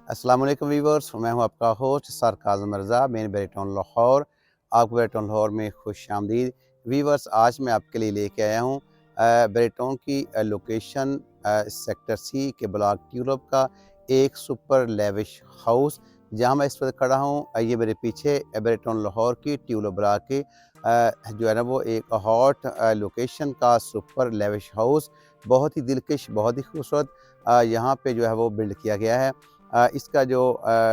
अस्सलाम वालेकुम वीवर्स, मैं हूं आपका host sir Kazam Raza, main baritone Lahore. आपको बैरिटोन लाहौर में खुशामदीद। वीवर्स, आज मैं आपके लिए लेके आया हूं बैरिटोन की लोकेशन सेक्टर सी के ब्लॉक ट्यूलिप का एक सुपर लेविश हाउस, जहां मैं इस वक्त खड़ा हूं। ये मेरे पीछे बैरिटोन लाहौर की ट्यूलिप ब्लॉक की जो है ना वो एक हॉट लोकेशन का सुपर लेविश हाउस, बहुत ही दिलकश, बहुत ही खूबसूरत यहाँ पे जो है वो बिल्ड किया गया है। इसका जो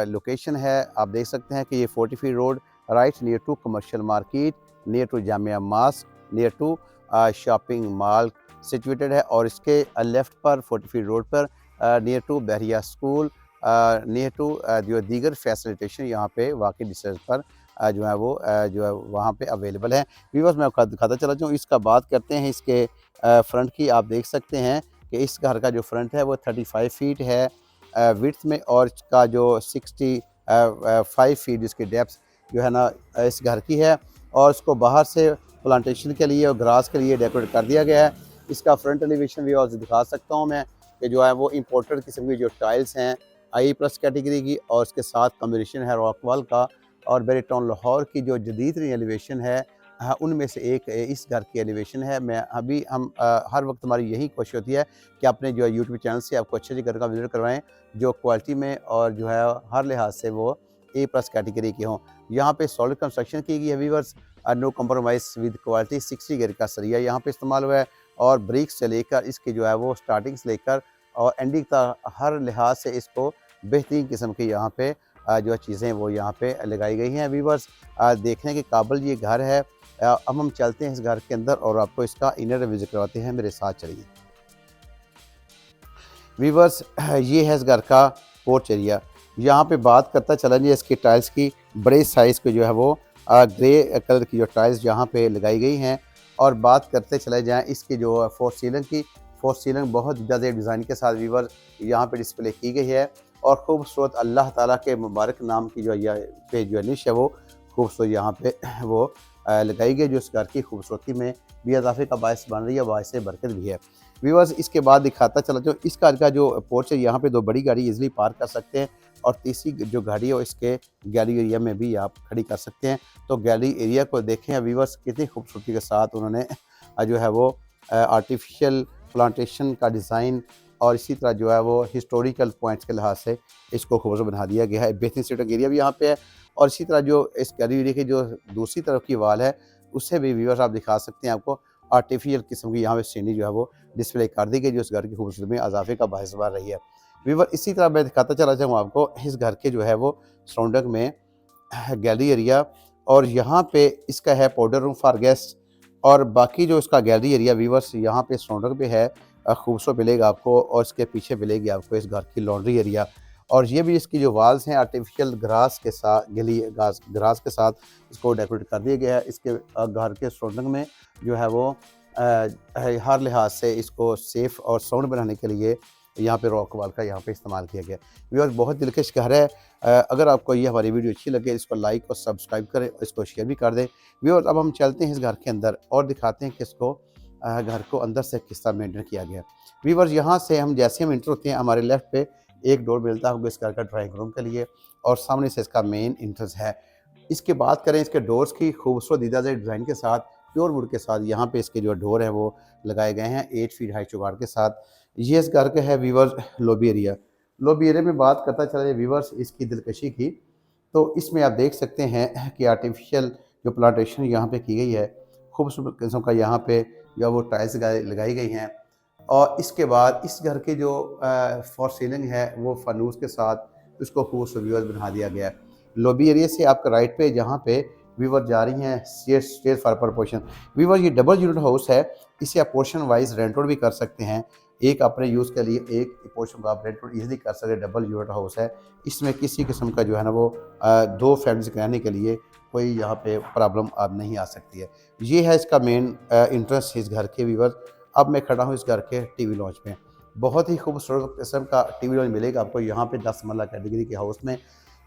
लोकेशन है आप देख सकते हैं कि ये 40 feet road right near to commercial market, near to Jamia mosque, near to shopping mall situated है। और इसके लेफ़्ट पर 40 फीट रोड पर near to Bahria school, near to जो दीगर फैसिलिटेशन यहाँ पे वाकई डिस्टेंस पर जो है वो जो है वहाँ पे अवेलेबल है। व्यूअर्स, मैं आपको दिखाता चला जाऊँ। इसका बात करते हैं इसके फ्रंट की। आप देख सकते हैं कि इस घर का जो फ्रंट है वो 35 फीट है विड्थ में, और इसका जो 65 फीट इसकी डेप्थ जो है ना इस घर की है। और इसको बाहर से प्लांटेशन के लिए और ग्रास के लिए डेकोरेट कर दिया गया है। इसका फ्रंट एलिवेशन भी और दिखा सकता हूँ मैं कि जो है वो इम्पोर्टेड किस्म की जो टाइल्स हैं आई+ कैटेगरी की, और इसके साथ कॉम्बिनेशन है रॉकवॉल का। और बैरिटोन लाहौर की जो जदीद एलिवेशन है उनमें से एक इस घर की एलिवेशन है। मैं अभी हम हर वक्त हमारी यही कोशिश होती है कि अपने जो यूट्यूब चैनल से आपको अच्छे घर का विजिट करवाएं, जो क्वालिटी में और जो है हर लिहाज से वो A+ कैटेगरी के हों। यहाँ पे सॉलिड कंस्ट्रक्शन की गई है viewers, no compromise with quality. 60 gear का सरिया यहाँ पे इस्तेमाल हुआ है, और ब्रिक्स से लेकर इसकी जो है वो स्टार्टिंग से लेकर और एंडिंग तक हर लिहाज से इसको बेहतरीन किस्म की यहाँ पे जो चीज़ें वो यहाँ पे लगाई गई हैं। वीवर्स, देखने के काबिल ये घर है। अब हम चलते हैं इस घर के अंदर और आपको इसका इनर विजिट करवाते हैं। मेरे साथ चलिए वीवर्स। ये है इस घर का पोर्च एरिया। यहाँ पे बात करता चला जाए इसकी टाइल्स की, बड़े साइज़ के जो है वो ग्रे कलर की जो टाइल्स यहाँ पे लगाई गई हैं। और बात करते चले जाएँ इसकी जो फोर सीलिंग की, फोर सीलिंग बहुत ज़्यादा डिज़ाइन के साथ वीवर्स यहाँ पे डिस्प्ले की गई है। और खूबसूरत अल्लाह ताला के मुबारक नाम की जो पे जो निश है वो खूबसूरत यहाँ पे वो लगाई गई, जो इस घर की खूबसूरती में भी इजाफे का बायस बन रही है, बायस बरकत भी है। व्यूअर्स, इसके बाद दिखाता चला जाऊँ इस कार का जो पोर्च है, यहाँ पे 2 बड़ी गाड़ी इजीली पार्क कर सकते हैं, और तीसरी जो गाड़ी है वो इसके गैलरी एरिया में भी आप खड़ी कर सकते हैं। तो गैलरी एरिया को देखें व्यूअर्स, कितनी खूबसूरती के साथ उन्होंने जो है वो आर्टिफिशियल प्लांटेशन का डिज़ाइन और इसी तरह जो है वो हिस्टोरिकल पॉइंट्स के लिहाज से इसको खूबसूरत बना दिया गया है। बेहतरीन सिटिंग एरिया भी यहाँ पे है। और इसी तरह जो इस गैलरी एरिया की जो दूसरी तरफ की वाल है उससे भी व्यूअर्स आप दिखा सकते हैं, आपको आर्टिफिशियल किस्म की यहाँ पे सीनरी जो है वो डिस्प्ले कर दी गई, जो इस घर की खूबसूरती में इजाफे का बायस बन रही है। व्यूअर, इसी तरह मैं दिखाता चला जाऊँ आपको इस घर के जो है वो सराउंडिंग में गैलरी एरिया, और यहाँ पे इसका है पाउडर रूम फॉर गेस्ट। और बाकी जो इसका गैलरी एरिया वीवर्स यहाँ पे सराउंडिंग पे है खूबसूरत मिलेगा आपको। और इसके पीछे मिलेगी आपको इस घर की लॉन्ड्री एरिया। और ये भी इसकी जो वाल्स हैं आर्टिफिशियल ग्रास के साथ, गली ग्रास के साथ इसको डेकोरेट कर दिया गया है। इसके घर के सराउंडिंग में जो है वो हर लिहाज से इसको सेफ़ और साउंड बनाने के लिए यहाँ पे रॉक वॉल का यहाँ पे इस्तेमाल किया गया। व्यूअर्स, बहुत दिलकश घर है। अगर आपको ये हमारी वीडियो अच्छी लगे इसको लाइक और सब्सक्राइब करें, इसको शेयर भी कर दें। व्यूअर्स, अब हम चलते हैं इस घर के अंदर और दिखाते हैं कि इसको घर को अंदर से किस तरह मेंटेन किया गया। व्यूअर्स, यहाँ से हम जैसे हम एंटर होते हैं हमारे लेफ्ट पे एक डोर मिलता होगा इस घर का ड्राइंग रूम के लिए, और सामने से इसका मेन एंट्रेंस है। इसकी बात करें इसके डोर्स की, खूबसूरत दीदार डिज़ाइन के साथ प्योर वुड के साथ यहाँ पे इसके जो डोर है वो लगाए गए हैं 8 फीट हाई चौगाड़ के साथ। ये इस घर का है viewers lobby area. Lobby area में बात करता चला जाए व्यूअर्स इसकी दिलकशी की, तो इसमें आप देख सकते हैं कि आर्टिफिशियल जो प्लांटेशन यहाँ पे की गई है, खूबसूरत किस्म का यहाँ पे या वो टाइल्स लगाई गई हैं। और इसके बाद इस घर के जो फॉर सीलिंग है वो फानूस के साथ इसको खूबसूरत व्यूअर्स बना दिया गया है। लॉबी एरिया से आपका राइट पे जहाँ पे व्यूअर जा रही हैं स्टेयर फॉर पोर्शन। व्यूअर, ये डबल यूनिट हाउस है, इसे आप पोर्शन वाइज रेंट आउट भी कर सकते हैं। एक अपने यूज़ के लिए एक पोर्शन को आप रेंट आउट ईजिली कर सकते हैं। डबल यूनिट हाउस है, इसमें किसी किस्म का जो है ना वो 2 फैमिलीज रहने के लिए कोई यहाँ पे प्रॉब्लम अब नहीं आ सकती है। ये है इसका मेन इंट्रेंस इस घर के व्यूअर। अब मैं खड़ा हूँ इस घर के टीवी लॉन्च में। बहुत ही खूबसूरत किस्म का टीवी लॉन्च मिलेगा आपको यहाँ पे 10 मरला कैटेगरी के हाउस में।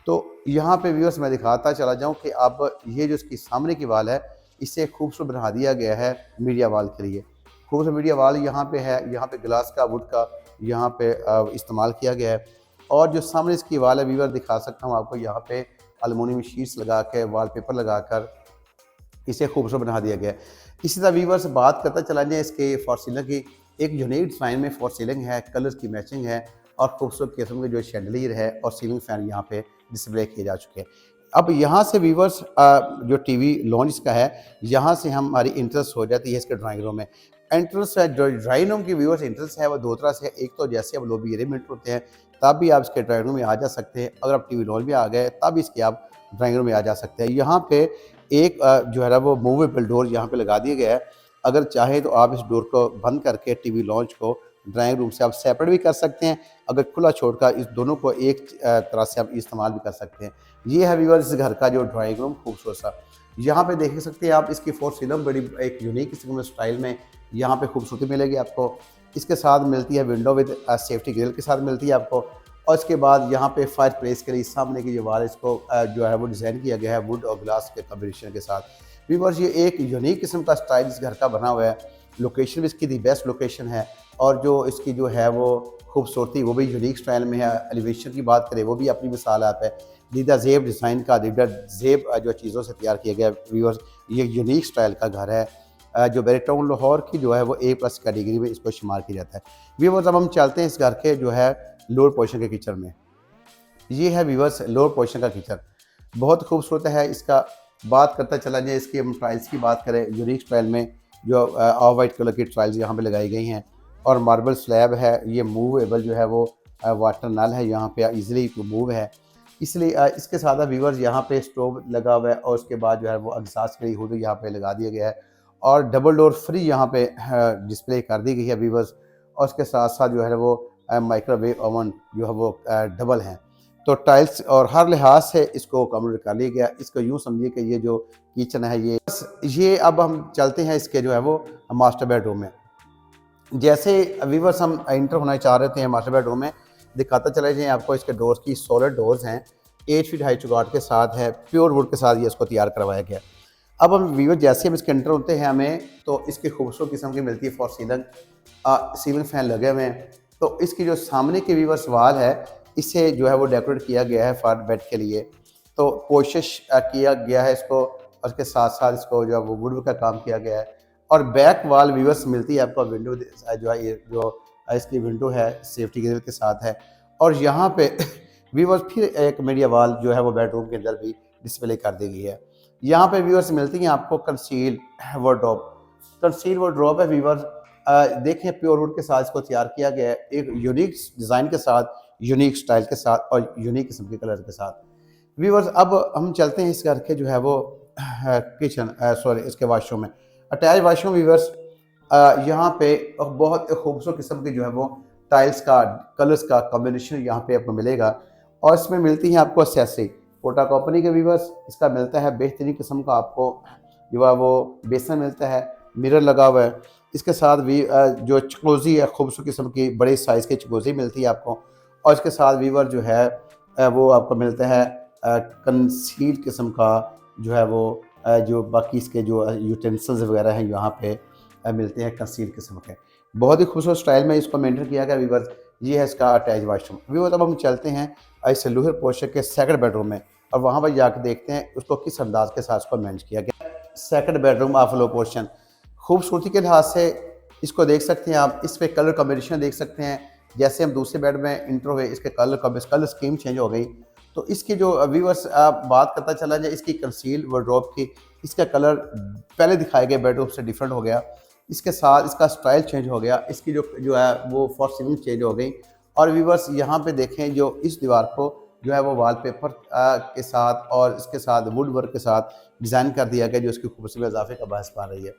तो यहाँ पे व्यूअर्स मैं दिखाता चला जाऊँ कि अब ये जो इसकी सामने की वाल है इसे खूबसूरत बना दिया गया है मीडिया वाल के लिए। खूबसूरत मीडिया वाल यहाँ पे है, यहाँ पे ग्लास का, वुड का यहाँ पे इस्तेमाल किया गया है। और जो सामने इसकी वाल है वीवर दिखा सकता हूँ आपको, यहाँ पे एल्युमिनियम शीट्स लगा के वॉलपेपर लगाकर इसे खूबसूरत बना दिया गया है। इसी तरह वीवर से बात करता चला जाए इसके फॉर सीलिंग की, एक यूनिक डिज़ाइन में फॉर सीलिंग है, कलर्स की मैचिंग है और खूबसूरत किस्म के जो शैंडलियर है और सीलिंग फैन यहाँ पे डिस्प्ले किए जा चुके हैं। अब यहाँ से वीवर्स जो टीवी लॉन्च का है, यहाँ से हमारी इंटरेस्ट हो जाती है इसके ड्राइंग रूम में। एंट्रेंस है जो ड्राइंग रूम की व्यूअर्स इंटरेस्ट है वो दो तरह से है। एक तो जैसे अब लॉबी अरेंजमेंट होते हैं तब भी आप इसके ड्राइंग रूम में आ जा सकते हैं, अगर आप टीवी लॉन्च भी आ गए तब इसके आप ड्राइंग रूम में आ जा सकते हैं। यहाँ पे एक जो है ना वो मूवेबल डोर यहाँ पे लगा दिया गया है, अगर चाहे तो आप इस डोर को बंद करके टीवी लॉन्च को ड्राइंग रूम से आप सेपरेट भी कर सकते हैं, अगर खुला छोड़कर इस दोनों को एक तरह से आप इस्तेमाल भी कर सकते हैं। ये है व्यूअर्स इस घर का जो ड्राइंग रूम खूबसूरत सा। यहाँ पे देख सकते हैं आप इसकी फोर सीलिंग बड़ी एक यूनिक किस्म के स्टाइल में यहाँ पे खूबसूरती मिलेगी आपको। इसके साथ मिलती है विंडो विद सेफ्टी ग्रिल के साथ मिलती है आपको। और इसके बाद यहाँ पे फायर प्लेस के लिए सामने की जो वाल इसको जो है वो डिज़ाइन किया गया है वुड और ग्लास के कॉम्बिनेशन के साथ। व्यूअर्स ये एक यूनिक किस्म का स्टाइल इस घर का बना हुआ है। लोकेशन भी इसकी दी बेस्ट लोकेशन है और जो इसकी जो है वो खूबसूरती वो भी यूनिक स्टाइल में है। एलिवेशन की बात करें वो भी अपनी मिसाल आप है। दीदा जेब डिज़ाइन का दीदा जेब जो चीज़ों से तैयार किया गया व्यूअर्स, ये यूनिक स्टाइल का घर है जो बेरीटाउन लाहौर की जो है वो A+ कैटेगरी में इसको शुमार किया जाता है। व्यूअर्स अब हम चलते हैं इस घर के जो है लोअर पोर्शन के किचन में। ये है व्यूअर्स लोअर पोर्शन का किचन, बहुत खूबसूरत है। इसका बात करता चला जाए, इसकी हम टाइल्स की बात करें यूनिक स्टाइल में जो ऑफ वाइट कलर की टाइल्स यहाँ पे लगाई गई हैं और मार्बल स्लैब है। ये मूवेबल जो है वो वाटर नल है, यहाँ पे इजीली मूव है, इसलिए इसके साथ व्यूअर्स यहाँ पे स्टोव लगा हुआ है और उसके बाद जो है वो एग्जॉस्ट के लिए हुड यहाँ पे लगा दिया गया है और डबल डोर फ्री यहाँ पे डिस्प्ले कर दी गई है व्यूअर्स। और उसके साथ साथ जो है वो माइक्रोवेव ओवन जो है वो डबल हैं। तो टाइल्स और हर लिहाज से इसको कम्प्लीट कर लिया गया। इसको यूँ समझिए कि ये जो किचन है ये अब हम चलते हैं इसके जो है वो मास्टर बेडरूम में। जैसे व्यूअर्स हम एंटर होना चाह रहे थे मास्टर बेडरूम में, दिखाता चले जाए आपको इसके डोर्स की सॉलिड डोर्स हैं, 8 फीट हाई चुगाट के साथ है, प्योर वुड के साथ ये इसको तैयार करवाया गया। अब हम व्यूअर जैसे हम इसके एंटर होते हैं हमें तो इसकी खूबसूरत किस्म की मिलती है फॉर सीलिंग, सीलिंग फैन लगे हुए हैं। तो इसकी जो सामने की व्यूअर्स वाल है इसे जो है वो डेकोरेट किया गया है फॉर बेड के लिए, तो कोशिश किया गया है इसको। और उसके साथ साथ इसको जो है वो वुड का काम किया गया है। और बैक वाल व्यूअर्स मिलती है आपको विंडो जो है ये जो इसकी विंडो है सेफ्टी ग्रिल के साथ है। और यहाँ पे व्यूअर्स फिर एक मीडिया वाल जो है वो बेडरूम के अंदर भी डिस्प्ले कर दी गई है। यहाँ पे व्यूअर्स मिलती हैं आपको कंसील वार्डरोब। कंसील वार्डरोब है व्यूअर्स, देखें प्योर वुड के साथ इसको तैयार किया गया है, एक यूनिक डिज़ाइन के साथ, यूनिक स्टाइल के साथ और यूनिक किस्म के कलर के साथ। व्यूअर्स अब हम चलते हैं इस घर के जो है वो किचन सॉरी इसके वाशरूम में। अटैच वाशरूम व्यूअर्स, यहाँ पे बहुत खूबसूरत किस्म की जो है वो टाइल्स का कलर्स का कॉम्बिनेशन यहाँ पे आपको मिलेगा। और इसमें मिलती है आपको एक्सेसरी कोटा कंपनी के व्यूअर्स, इसका मिलता है बेहतरीन किस्म का आपको जो है वो बेसन मिलता है, मिरर लगा हुआ है। इसके साथ भी जो चकोजी है खूबसूरत किस्म की बड़े साइज़ की चकोजी मिलती है आपको। और इसके साथ व्यूअर जो है वो आपको मिलता है कंसील किस्म का जो है वो जो बाकी इसके जो यूटेंसिल्स वगैरह हैं यहाँ पे मिलते हैं कंसील किस्म के। बहुत ही खूबसूरत स्टाइल में इसको मेंटेन किया गया व्यूअर। ये है इसका अटैच वाशरूम। व्यूअर अब हम चलते हैं इस लोअर पोर्शन के सेकंड बेडरूम में और वहाँ पर जाकर देखते हैं उसको किस अंदाज के साथ इसको मैनेज किया गया। Second bedroom of lower portion, खूबसूरती के लिहाज से इसको देख सकते हैं आप, इस पर कलर कॉम्बिनेशन देख सकते हैं। जैसे हम दूसरे बेड में इंटर हुए इसके कलर स्कीम चेंज हो गई। तो इसकी जो व्यूअर्स आप बात करता चला जाए इसकी कंसील वार्डरोब की, इसका कलर पहले दिखाए गए बेडरूम से डिफरेंट हो गया। इसके साथ इसका स्टाइल चेंज हो गया, इसकी जो है वो फॉर सीलिंग चेंज हो गई। और व्यूअर्स यहाँ पे देखें जो इस दीवार को जो है वो वॉलपेपर के साथ और इसके साथ वुड वर्क के साथ डिज़ाइन कर दिया गया जो इसकी खूबसूरती में इजाफे का बायस पा रही है।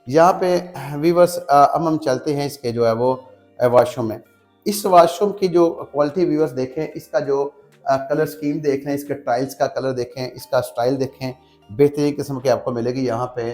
यहाँ पे व्यूअर्स अब हम चलते हैं इसके जो है वो वाशरूम में। इस वाशरूम की जो क्वालिटी व्यूअर्स देखें, इसका जो कलर स्कीम देख रहे हैं, इसके टाइल्स का कलर देखें, इसका स्टाइल देखें, बेहतरीन किस्म की आपको मिलेगी। यहाँ पे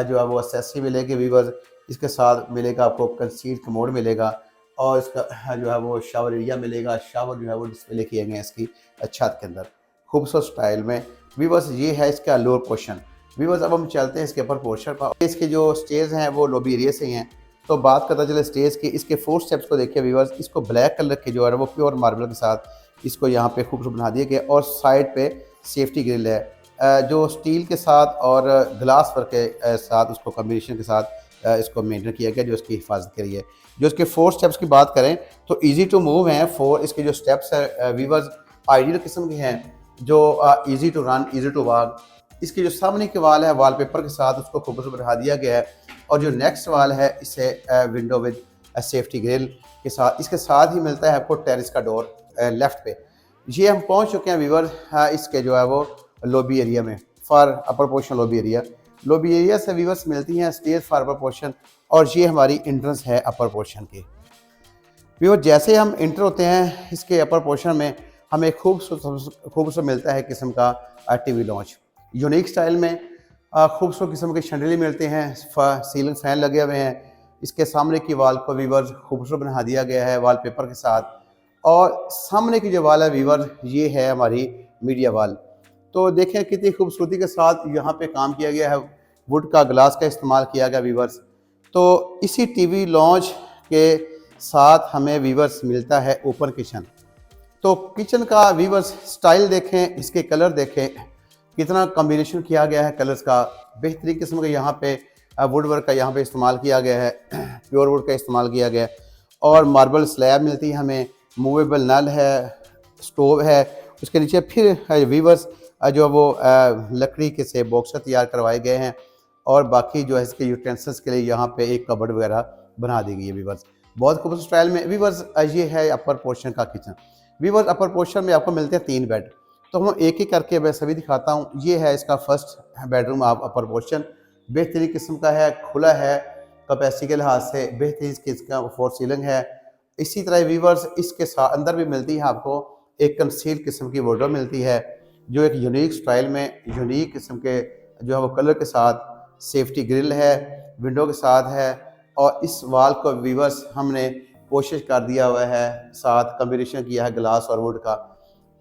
जो है वो एक्सेसरी मिलेगी व्यूअर्स, इसके साथ मिलेगा आपको कंसील कमोड मिलेगा और इसका जो है वो शावर एरिया मिलेगा। शावर जो है वो डिस्प्ले किए गए हैं इसकी छत के अंदर खूबसूरत स्टाइल में व्यूअर्स। ये है इसका लोअर पोर्शन व्यूअर्स। अब हम चलते हैं इसके ऊपर पोर्शन पर। इसके जो स्टेज हैं वो लॉबी एरिया से हैं। तो बात करता चले स्टेज की, इसके 4 स्टेप्स को देखिए व्यूअर्स, इसको ब्लैक कलर के जो है वो प्योर मार्बल के साथ इसको यहाँ पे खूबसूरत बना दिया गया और साइड पे सेफ्टी ग्रिल है जो स्टील के साथ और ग्लास वर्क के साथ उसको कॉम्बिनेशन के साथ इसको मेंटेन किया गया जो इसकी हिफाजत के लिए। जो इसके 4 स्टेप्स की बात करें तो इजी टू मूव हैं 4 इसके जो स्टेप्स है वीवर्स आइडियल किस्म के हैं जो easy to run easy to walk. इसके जो सामने के वाल है वॉलपेपर के साथ उसको खूबसूरत बढ़ा दिया गया है और जो नेक्स्ट वाल है इसे विंडो विद सेफ्टी ग्रिल के साथ इसके साथ ही मिलता है आपको टेरेस का डोर लेफ्ट पे। ये हम पहुंच चुके हैं वीवर इसके जो है वो लॉबी एरिया में for upper portion lobby area से वीवर्स मिलती हैं स्टेज फॉर अपर पोर्शन और ये हमारी एंट्रेंस है अपर पोर्शन की। व्यूअर जैसे हम इंटर होते हैं इसके अपर पोर्शन में हमें खूबसूरत मिलता है किस्म का टीवी लॉन्च यूनिक स्टाइल में खूबसूरत किस्म के शंडली मिलते हैं सीलिंग फैन लगे हुए हैं। इसके सामने की वाल को वीवर खूबसूरत बना दिया गया है वॉलपेपर के साथ और सामने की जो वाल है वीवर ये है हमारी मीडिया वाल। तो देखें कितनी खूबसूरती के साथ यहाँ पे काम किया गया है वुड का ग्लास का इस्तेमाल किया गया वीवर्स। तो इसी टीवी लॉन्च के साथ हमें वीवर्स मिलता है ओपन किचन। तो किचन का वीवर्स स्टाइल देखें इसके कलर देखें कितना कॉम्बिनेशन किया गया है कलर्स का बेहतरीन किस्म का यहाँ पे वुड वर्क का यहाँ पे इस्तेमाल किया गया है प्योर वुड का इस्तेमाल किया गया है और मार्बल स्लैब मिलती है हमें मूवेबल नल है स्टोव है उसके नीचे फिर वीवर्स जो वो लकड़ी के से बॉक्स तैयार करवाए गए हैं और बाकी जो है इसके यूटेंसिल्स के लिए यहाँ पे एक कबर्ड वगैरह बना दी गई है वीवर्स बहुत खूबसूरत स्टाइल में। वीवर्स ये है अपर पोर्शन का किचन। वीवर्स अपर पोर्शन में आपको मिलते हैं 3 बेड तो हम एक एक करके मैं सभी दिखाता हूँ। ये है इसका फर्स्ट बेडरूम आप अपर पोर्शन बेहतरीन किस्म का है खुला है कैपेसिटी के लिहाज से बेहतरीन इसका 4 सीलिंग है। इसी तरह वीवर्स इसके साथ अंदर भी मिलती है आपको एक कंसील किस्म की वार्डरोब मिलती है जो एक यूनिक स्टाइल में यूनिक किस्म के जो है वो कलर के साथ सेफ्टी ग्रिल है विंडो के साथ है और इस वाल को वीवर्स हमने कोशिश कर दिया हुआ है साथ कॉम्बिनेशन किया है ग्लास और वुड का।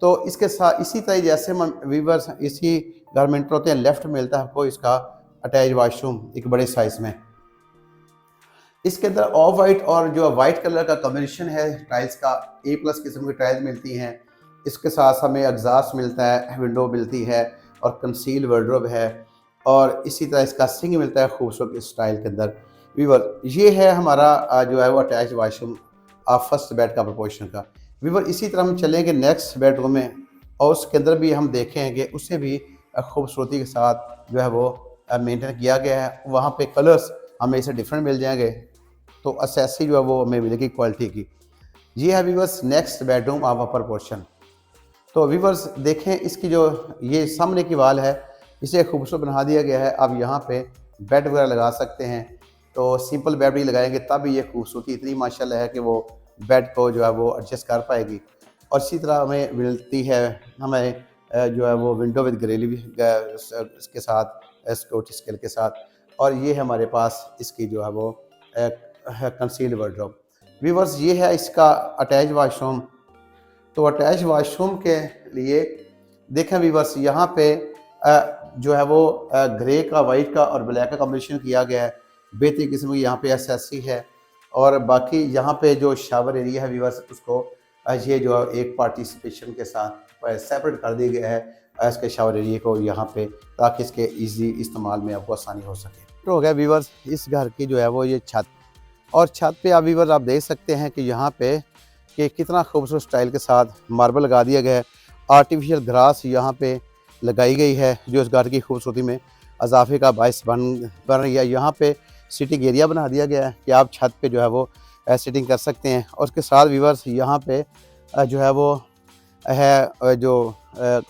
तो इसके साथ इसी तरह जैसे हम वीवर्स इसी घर में एंटर होते हैं लेफ्ट में मिलता है आपको इसका अटैच वाशरूम एक बड़े साइज में। इसके अंदर ऑफ वाइट और जो वाइट कलर का कॉम्बिनेशन है टाइल्स का A+ किस्म की टाइल्स मिलती हैं। इसके साथ हमें एग्जॉस्ट मिलता है विंडो मिलती है और कंसील वार्डरोब है और इसी तरह इसका सिंक मिलता है खूबसूरत स्टाइल के अंदर। वीवर ये है हमारा जो है वो अटैच वाशरूम फर्स्ट बेड का प्रोपोर्शन का। वीवर इसी तरह हम चलेंगे नेक्स्ट बेडरूम में और उसके अंदर भी हम देखेंगे उससे भी खूबसूरती के साथ जो है वो मेंटेन किया गया है। वहाँ पे कलर्स हमें इसे डिफरेंट मिल जाएंगे तो असेसी जो है वो हमें मिलेगी क्वालिटी की। ये है viewers next bedroom of upper portion. तो वीवर्स देखें इसकी जो ये सामने की वाल है इसे खूबसूरत बना दिया गया है। अब यहाँ पे बेड वगैरह लगा सकते हैं तो सिंपल बेड भी लगाएंगे तब भी ये खूबसूरती इतनी माशाल्लाह है कि वो बेड को जो है वो एडजस्ट कर पाएगी। और इसी तरह हमें मिलती है हमें जो है वो विंडो विद ग्रिल भी इसके साथ स्कोट स्केल के साथ और ये है हमारे पास इसकी जो है वो कंसील वार्डरोब। वीवर्स ये है इसका अटैच वाशरूम। तो अटैच वाशरूम के लिए देखें वीवर्स यहाँ पे जो है वो ग्रे का वाइट का और ब्लैक का कॉम्बिनेशन किया गया है बेहतरीन किस्म की यहाँ पे एसएससी है और बाकी यहाँ पे जो शावर एरिया है वीवर्स उसको ये जो एक पार्टिसिपेशन के साथ सेपरेट कर दिया गया है इसके शावर एरिया को यहाँ पे ताकि इसके इजी इस्तेमाल में आपको आसानी हो सके। तो हो गया वीवर्स इस घर की जो है वो ये छत और छत पे आप वीवर्स आप देख सकते हैं कि यहाँ पे कि कितना खूबसूरत स्टाइल के साथ मार्बल लगा दिया गया है। आर्टिफिशियल ग्रास यहाँ पे लगाई गई है जो इस घर की खूबसूरती में इजाफे का बायस बन रही है। यहाँ पे सिटिंग एरिया बना दिया गया है कि आप छत पे जो है वो सिटिंग कर सकते हैं और उसके साथ वीवर्स यहाँ पे जो है वो है जो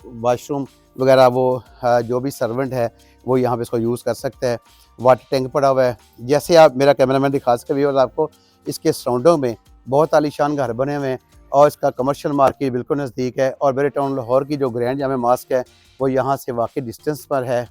वाशरूम वगैरह वो जो भी सर्वेंट है वो यहाँ पे इसको यूज़ कर सकता है। वाटर टैंक पड़ा हुआ है जैसे आप मेरा कैमरामैन दिखा सके व्यूअर्स आपको इसके सराउंडिंग में बहुत आलीशान घर बने हुए हैं और इसका कमर्शियल मार्केट बिल्कुल नज़दीक है और मेरे टाउन लाहौर की जो ग्रैंड जामे मॉस्क है वो यहाँ से वाकई डिस्टेंस पर है।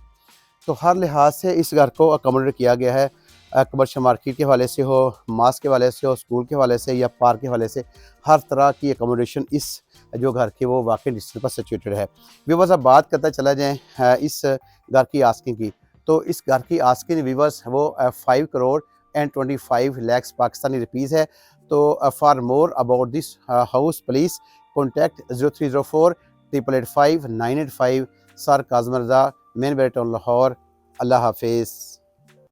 तो हर लिहाज से इस घर को अकोमोडेट किया गया है कमर्शियल मार्केट के हवाले से हो मॉस्क के हवाले से हो स्कूल के हवाले से या पार्क के हवाले से हर तरह की अकोमोडेशन इस जो घर की वो वाकई डिस्टेंस पर सिचुएटेड है। व्यूवर्स अब बात करते चला जाएँ इस घर की आस्किंग की। तो इस घर की आस्किंग व्यूवर्स वो 5 करोड़ एंड 25 लाख पाकिस्तानी रुपीज़ है। तो for more about this house please contact 0304 885 985। Sir Kazam Raza, main barrier town Lahore. अल्लाह हाफिज़।